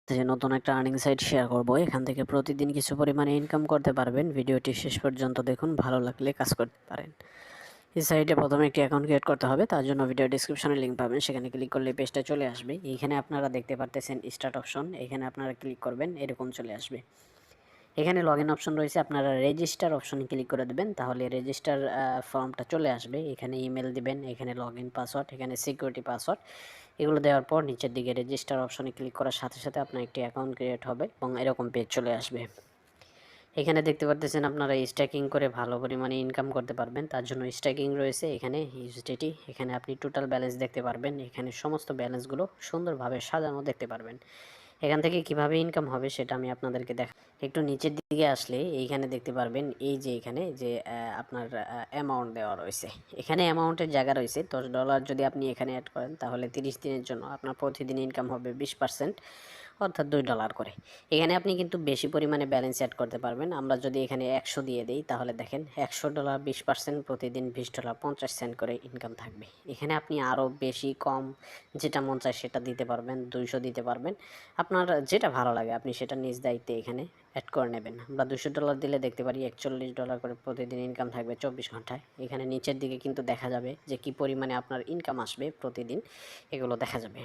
যে নতুন একটা আর্নিং সাইট শেয়ার করব, এখান থেকে প্রতিদিন কিছু পরিমাণে ইনকাম করতে পারবেন। ভিডিওটি শেষ পর্যন্ত দেখুন, ভালো লাগলে কাজ করতে পারেন। এই সাইটে প্রথমে একটি অ্যাকাউন্ট ক্রিয়েট করতে হবে। তার জন্য ভিডিও ডিসক্রিপশনে লিঙ্ক পাবেন, সেখানে ক্লিক করলে পেজটা চলে আসবে। এইখানে আপনারা দেখতে পারতেছেন স্টার্ট অপশন, এখানে আপনারা ক্লিক করবেন, এরকম চলে আসবে। এখানে লগ ইন অপশন রয়েছে, আপনারা রেজিস্টার অপশনে ক্লিক করে দেবেন, তাহলে রেজিস্টার ফর্মটা চলে আসবে। এখানে ইমেল দিবেন, এখানে লগ ইন পাসওয়ার্ড, এখানে সিকিউরিটি পাসওয়ার্ড, এগুলো দেওয়ার পর নিচের দিকে রেজিস্টার অপশনে ক্লিক করার সাথে সাথে আপনার একটি অ্যাকাউন্ট ক্রিয়েট হবে এবং এরকম পেজ চলে আসবে। এখানে দেখতে পারতেছেন আপনারা স্ট্যাকিং করে ভালো পরিমাণে ইনকাম করতে পারবেন। তার জন্য স্ট্যাকিং রয়েছে এখানে ইউএসডিটি, এখানে আপনি টোটাল ব্যালেন্স দেখতে পারবেন। এখানে সমস্ত ব্যালেন্সগুলো সুন্দরভাবে সাজানো দেখতে পারবেন। এখান থেকে কিভাবে ইনকাম হবে সেটা আমি আপনাদেরকে একটু নিচের দিকে আসলে এইখানে দেখতে পারবেন, এই যে এখানে যে আপনার অ্যামাউন্ট দেওয়া রয়েছে। এখানে অ্যামাউন্টের জায়গা রয়েছে $10। যদি আপনি এখানে অ্যাড করেন তাহলে 30 দিনের জন্য আপনার প্রতিদিন ইনকাম হবে 20%, অর্থাৎ $2 করে। এখানে আপনি কিন্তু বেশি পরিমাণে ব্যালেন্স অ্যাড করতে পারবেন। আমরা যদি এখানে 100 দিয়ে দিই তাহলে দেখেন $100 20%, প্রতিদিন $20 50 সেন্ট করে ইনকাম থাকবে। এখানে আপনি আরও বেশি কম যেটা মন চায় সেটা দিতে পারবেন, 200 দিতে পারবেন। আপনার যেটা ভালো লাগে আপনি সেটা নিজ দায়িত্বে এখানে অ্যাড করে নেবেন। আমরা $200 দিলে দেখতে পারি $41 করে প্রতিদিন ইনকাম থাকবে 24 ঘন্টায়। এখানে নিচের দিকে কিন্তু দেখা যাবে যে কি পরিমাণে আপনার ইনকাম আসবে প্রতিদিন, এগুলো দেখা যাবে।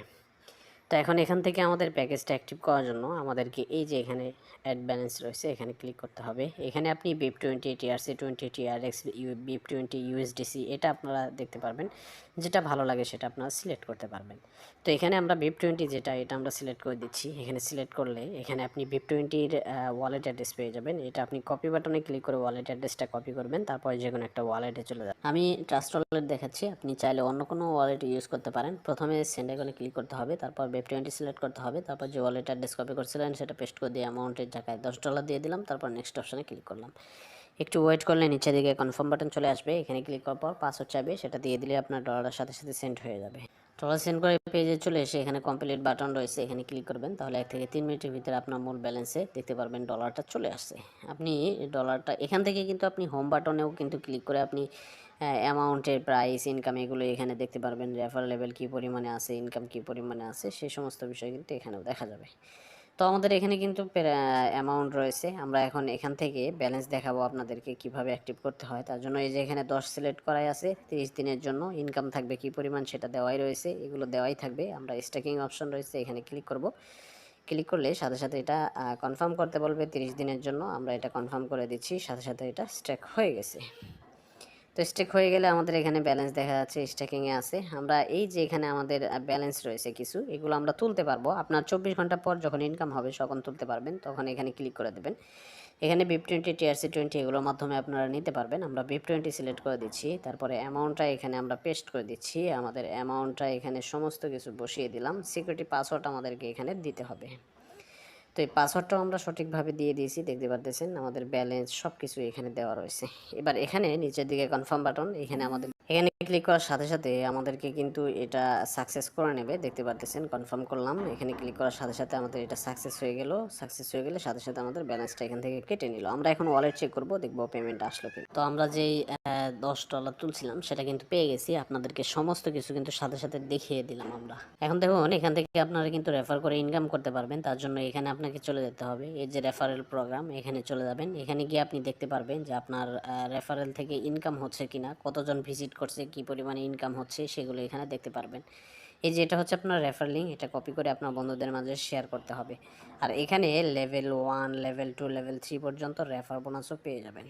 তো এখন এখান থেকে আমাদের প্যাকেজটা অ্যাক্টিভ করার জন্য আমাদেরকে এই যে এখানে অ্যাড ব্যালেন্স রয়েছে, এখানে ক্লিক করতে হবে। এখানে আপনি BIP20, TRC20, TRX, BIP20, USDC এটা আপনারা দেখতে পারবেন। যেটা ভালো লাগে সেটা আপনারা সিলেক্ট করতে পারবেন। তো এখানে আমরা BIP20 যেটা, এটা আমরা সিলেক্ট করে দিচ্ছি। এখানে সিলেক্ট করলে এখানে আপনি BIP20-র ওয়ালেট অ্যাড্রেস পেয়ে যাবেন। এটা আপনি কপি বাটনে ক্লিক করে ওয়ালেট অ্যাড্রেসটা কপি করবেন, তারপর যে কোনো একটা ওয়ালেটে চলে যাবেন। আমি ট্রাস্ট ওয়ালেট দেখাচ্ছি, আপনি চাইলে অন্য কোনো ওয়ালেট ইউজ করতে পারেন। প্রথমে সেন্ড আইকনে ক্লিক করতে হবে, তারপর BIP20 সিলেক্ট করতে হবে, তারপর যে ওয়ালেট অ্যাড্রেস কপি করছিলেন সেটা পেস্ট করে দিয়ে অ্যামাউন্টের জায়গায় $10 দিয়ে দিলাম, তারপর নেক্সট অপশনে ক্লিক করলাম। একটু ওয়েট করলে নিচে দিকে কনফার্ম বাটন চলে আসবে। এখানে ক্লিক করার পর পাসওয়ার্ড চাইবে, সেটা দিয়ে দিলে আপনার ডলারের সাথে সাথে সেন্ড হয়ে যাবে। ডলার সেন্ড করে পেজে চলে এসে এখানে কমপ্লিট বাটন রয়েছে, এখানে ক্লিক করবেন, তাহলে 1 থেকে 3 মিনিটের ভিতরে আপনার মূল ব্যালেন্সে দেখতে পারবেন ডলারটা চলে আসছে। আপনি ডলারটা এখান থেকে কিন্তু আপনি হোম বাটনেও কিন্তু ক্লিক করে আপনি অ্যামাউন্টের প্রাইস, ইনকাম এগুলো এখানে দেখতে পারবেন। রেফার লেভেল কী পরিমাণে আছে, ইনকাম কী পরিমাণে আছে, সেই সমস্ত বিষয় কিন্তু এখানেও দেখা যাবে। তো আমাদের এখানে কিন্তু অ্যামাউন্ট রয়েছে। আমরা এখন এখান থেকে ব্যালেন্স দেখাবো আপনাদেরকে কিভাবে অ্যাক্টিভ করতে হয়। তার জন্য এই যে এখানে 10 সিলেক্ট করাই আছে, 30 দিনের জন্য ইনকাম থাকবে কী পরিমাণ সেটা দেওয়াই রয়েছে, এগুলো দেওয়াই থাকবে। আমরা স্ট্যাকিং অপশন রয়েছে, এখানে ক্লিক করব। ক্লিক করলে সাথে সাথে এটা কনফার্ম করতে বলবে 30 দিনের জন্য। আমরা এটা কনফার্ম করে দিচ্ছি, সাথে সাথে এটা স্ট্যাক হয়ে গেছে। তো স্ট্যাক হয়ে গেলে আমাদের এখানে ব্যালেন্স দেখা যাচ্ছে, স্ট্যাকিংয়ে আছে। আমরা এই যে এখানে আমাদের ব্যালেন্স রয়েছে কিছু, এগুলো আমরা তুলতে পারবো। আপনার 24 ঘন্টা পর যখন ইনকাম হবে তখন তুলতে পারবেন, তখন এখানে ক্লিক করে দেবেন। এখানে BIP20, TRC20 এগুলোর মাধ্যমে আপনারা নিতে পারবেন। আমরা BIP20 সিলেক্ট করে দিচ্ছি, তারপরে অ্যামাউন্টটা এখানে আমরা পেস্ট করে দিচ্ছি। আমাদের অ্যামাউন্টটা এখানে সমস্ত কিছু বসিয়ে দিলাম। সিকিউরিটি পাসওয়ার্ড আমাদেরকে এখানে দিতে হবে। তো এই পাসওয়ার্ডটাও আমরা সঠিকভাবে দিয়ে দিয়েছি, দেখতে পারতেছেন আমাদের ব্যালেন্স সব কিছু এখানে দেওয়া রয়েছে। এবার এখানে নিচের দিকে কনফার্ম বাটন, এখানে এখানে ক্লিক করার সাথে সাথে আমাদেরকে কিন্তু এটা সাকসেস করে নেবে, দেখতে পারতেছেন। কনফার্ম করলাম, এখানে ক্লিক করার সাথে সাথে আমাদের এটা সাকসেস হয়ে গেল। সাকসেস হয়ে গেলে সাথে সাথে আমাদের ব্যালেন্সটা এখান থেকে কেটে নিল। আমরা এখন ওয়ালেট চেক করবো, দেখবো পেমেন্ট আসলো কি। তো আমরা যেই $10 তুলছিলাম সেটা কিন্তু পেয়ে গেছি। আপনাদেরকে সমস্ত কিছু কিন্তু সাথে সাথে দেখিয়ে দিলাম আমরা। এখন দেখুন এখান থেকে আপনারা কিন্তু রেফার করে ইনকাম করতে পারবেন। তার জন্য এখানে আপনাকে চলে যেতে হবে, এই যে রেফারেল প্রোগ্রাম, এখানে চলে যাবেন। এখানে গিয়ে আপনি দেখতে পারবেন যে আপনার রেফারেল থেকে ইনকাম হচ্ছে কিনা, কতজন ভিজিট করছে, কি পরিমাণে ইনকাম হচ্ছে, সেগুলো এখানে দেখতে পারবেন। এই যে এটা হচ্ছে আপনার রেফার লিঙ্ক, এটা কপি করে আপনার বন্ধুদের মাঝে শেয়ার করতে হবে। আর এখানে লেভেল 1, লেভেল 2, লেভেল 3 পর্যন্ত রেফার বোনাসও পেয়ে যাবেন।